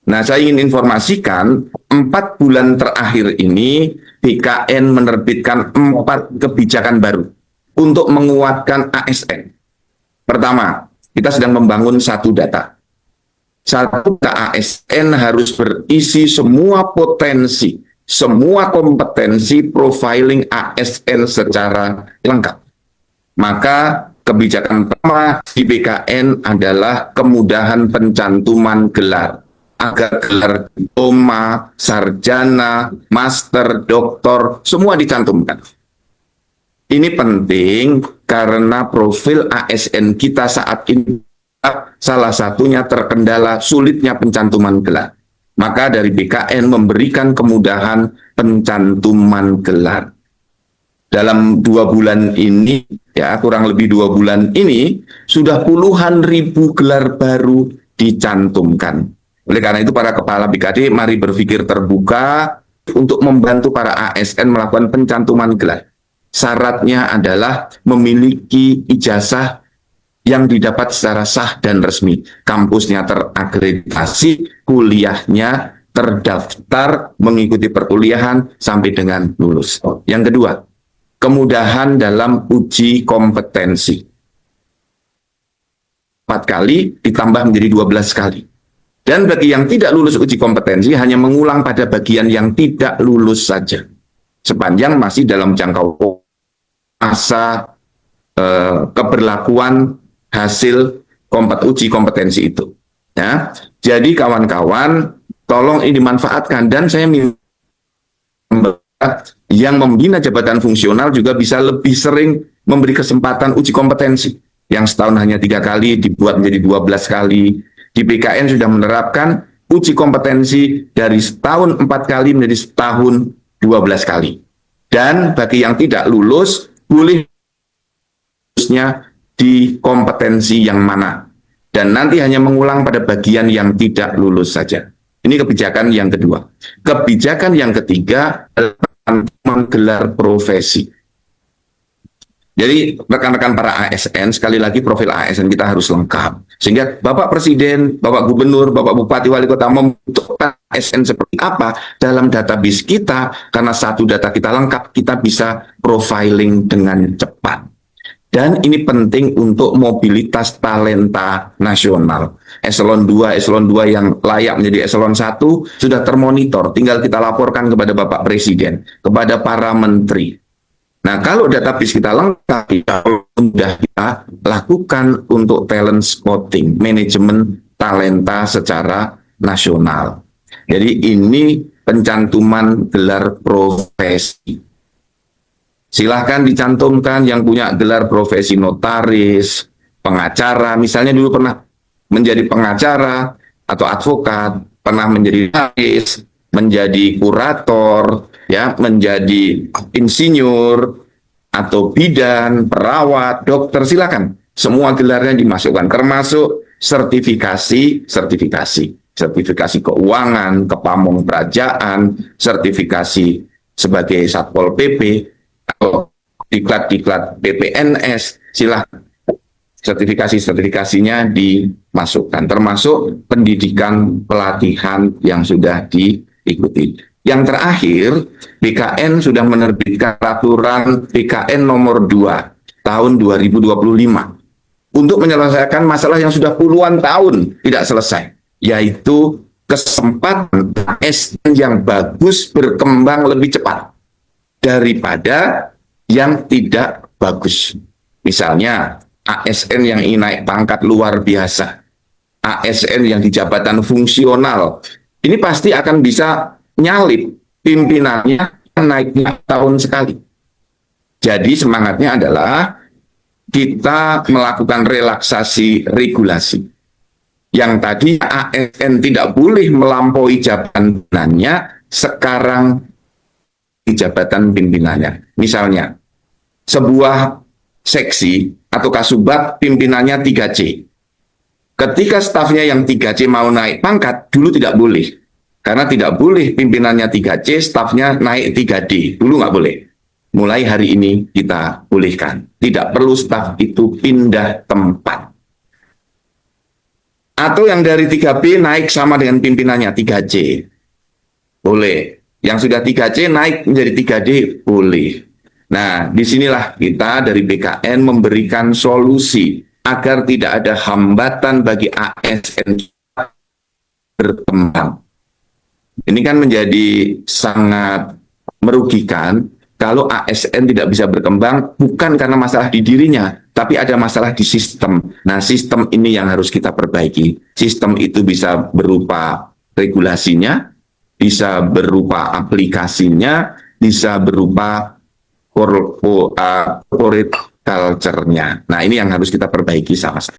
Nah, saya ingin informasikan 4 bulan terakhir ini BKN menerbitkan 4 kebijakan baru untuk menguatkan ASN. Pertama, kita sedang membangun satu data. Satu ASN harus berisi semua potensi, semua kompetensi profiling ASN secara lengkap. Maka kebijakan pertama di BKN adalah kemudahan pencantuman gelar. Agar gelar diploma, sarjana, master, doktor, semua dicantumkan. Ini penting karena profil ASN kita saat ini salah satunya terkendala sulitnya pencantuman gelar. Maka dari BKN memberikan kemudahan pencantuman gelar. Dalam 2 bulan ini, ya kurang lebih 2 bulan ini, sudah puluhan ribu gelar baru dicantumkan. Oleh karena itu para kepala BKD mari berpikir terbuka untuk membantu para ASN melakukan pencantuman gelar. Syaratnya adalah memiliki ijazah yang didapat secara sah dan resmi. Kampusnya terakreditasi, kuliahnya terdaftar, mengikuti perkuliahan sampai dengan lulus. Yang kedua, kemudahan dalam uji kompetensi. 4 kali ditambah menjadi 12 kali. Dan bagi yang tidak lulus uji kompetensi, hanya mengulang pada bagian yang tidak lulus saja. Sepanjang masih dalam jangkau masa keberlakuan hasil uji kompetensi itu. Ya. Jadi kawan-kawan, tolong ini dimanfaatkan. Dan saya minta yang membina jabatan fungsional juga bisa lebih sering memberi kesempatan uji kompetensi. Yang setahun hanya 3 kali dibuat menjadi 12 kali. Di BKN sudah menerapkan uji kompetensi dari setahun 4 kali menjadi setahun 12 kali. Dan bagi yang tidak lulus, boleh lulusnya di kompetensi yang mana. Dan nanti hanya mengulang pada bagian yang tidak lulus saja. Ini kebijakan yang kedua. Kebijakan yang ketiga adalah menggelar profesi. Jadi rekan-rekan para ASN, sekali lagi profil ASN kita harus lengkap. Sehingga Bapak Presiden, Bapak Gubernur, Bapak Bupati, Wali Kota membutuhkan ASN seperti apa dalam database kita. Karena satu data kita lengkap, kita bisa profiling dengan cepat. Dan ini penting untuk mobilitas talenta nasional. Eselon 2 yang layak menjadi eselon 1 sudah termonitor. Tinggal kita laporkan kepada Bapak Presiden, kepada para menteri. Nah, kalau database kita lengkap, sudah kita lakukan untuk talent scouting, manajemen talenta secara nasional. Jadi ini pencantuman gelar profesi. Silahkan dicantumkan yang punya gelar profesi notaris, pengacara, misalnya dulu pernah menjadi pengacara atau advokat, pernah menjadi notaris, menjadi kurator, ya, menjadi insinyur atau bidan, perawat, dokter, silakan. Semua gelarnya dimasukkan, termasuk sertifikasi keuangan, kepamong kerajaan, sertifikasi sebagai Satpol PP, atau diklat-diklat PPNS, silakan. Sertifikasinya dimasukkan, termasuk pendidikan pelatihan yang sudah diikuti. Yang terakhir, BKN sudah menerbitkan peraturan BKN nomor 2 tahun 2025 untuk menyelesaikan masalah yang sudah puluhan tahun tidak selesai, yaitu kesempatan ASN yang bagus berkembang lebih cepat daripada yang tidak bagus. Misalnya ASN yang ingin naik pangkat luar biasa, ASN yang di jabatan fungsional, ini pasti akan bisa nyalip pimpinannya naiknya tahun sekali. Jadi semangatnya adalah kita melakukan relaksasi regulasi. Yang tadi ASN tidak boleh melampaui jabatannya, sekarang di jabatan pimpinannya. Misalnya, sebuah seksi atau kasubat pimpinannya 3C. Ketika stafnya yang 3C mau naik pangkat, dulu tidak boleh. Karena tidak boleh pimpinannya 3C, stafnya naik 3D. Dulu nggak boleh. Mulai hari ini kita bolehkan. Tidak perlu staf itu pindah tempat. Atau yang dari 3B naik sama dengan pimpinannya 3C. Boleh. Yang sudah 3C naik menjadi 3D, boleh. Nah, disinilah kita dari BKN memberikan solusi agar tidak ada hambatan bagi ASN berkembang. Ini kan menjadi sangat merugikan kalau ASN tidak bisa berkembang bukan karena masalah di dirinya, tapi ada masalah di sistem. Nah, sistem ini yang harus kita perbaiki. Sistem itu bisa berupa regulasinya, bisa berupa aplikasinya, bisa berupa corporate culture-nya. Nah, ini yang harus kita perbaiki sama-sama.